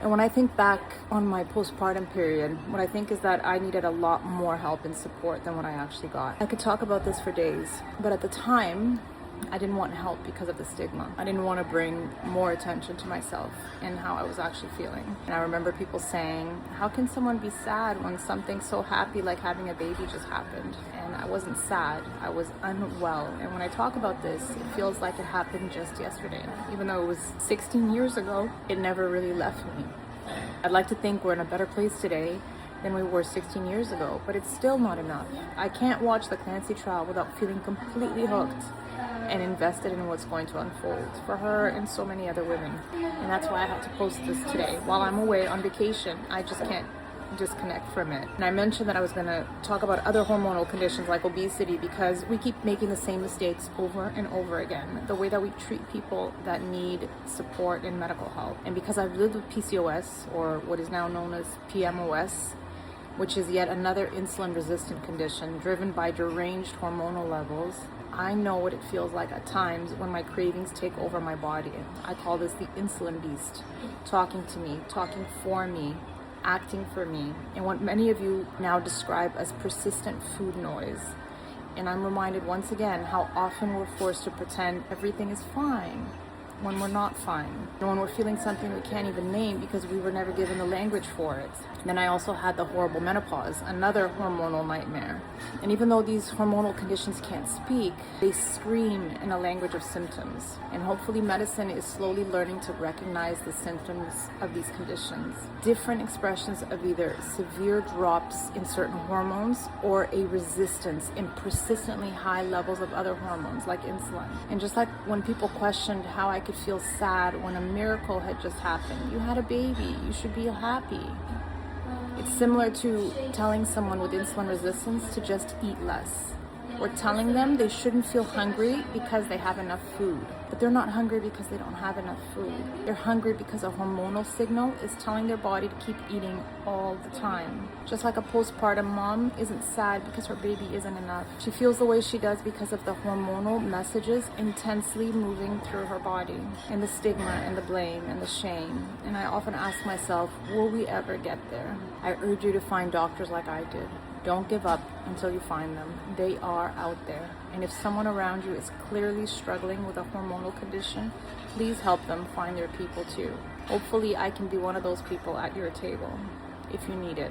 And when I think back on my postpartum period, what I think is that I needed a lot more help and support than what I actually got. I could talk about this for days, but at the time, I didn't want help because of the stigma. I didn't want to bring more attention to myself and how I was actually feeling. And I remember people saying, how can someone be sad when something so happy like having a baby just happened? And I wasn't sad, I was unwell. And when I talk about this, it feels like it happened just yesterday. Even though it was 16 years ago, it never really left me. I'd like to think we're in a better place today than we were 16 years ago, but it's still not enough. I can't watch the Clancy trial without feeling completely hooked and invested in what's going to unfold for her and so many other women. And that's why I had to post this today. While I'm away on vacation, I just can't disconnect from it. And I mentioned that I was going to talk about other hormonal conditions like obesity because we keep making the same mistakes over and over again. The way that we treat people that need support in medical health. And because I've lived with PCOS, or what is now known as PMOS, which is yet another insulin-resistant condition driven by deranged hormonal levels, I know what it feels like at times when my cravings take over my body. I call this the insulin beast, talking to me, talking for me, acting for me, and what many of you now describe as persistent food noise. And I'm reminded once again how often we're forced to pretend everything is fine when we're not fine, and when we're feeling something we can't even name because we were never given the language for it. Then I also had the horrible menopause, another hormonal nightmare. And even though these hormonal conditions can't speak, they scream in a language of symptoms. And hopefully medicine is slowly learning to recognize the symptoms of these conditions. Different expressions of either severe drops in certain hormones or a resistance in persistently high levels of other hormones like insulin. And just like when people questioned how I could feel sad when a miracle had just happened. You had a baby, you should be happy. It's similar to telling someone with insulin resistance to just eat less, or telling them they shouldn't feel hungry because they have enough food. But they're not hungry because they don't have enough food. They're hungry because a hormonal signal is telling their body to keep eating all the time. Just like a postpartum mom isn't sad because her baby isn't enough. She feels the way she does because of the hormonal messages intensely moving through her body, and the stigma and the blame and the shame. And I often ask myself, will we ever get there? I urge you to find doctors like I did. Don't give up until you find them. They are out there. And if someone around you is clearly struggling with a hormonal condition, please help them find their people too. Hopefully I can be one of those people at your table if you need it.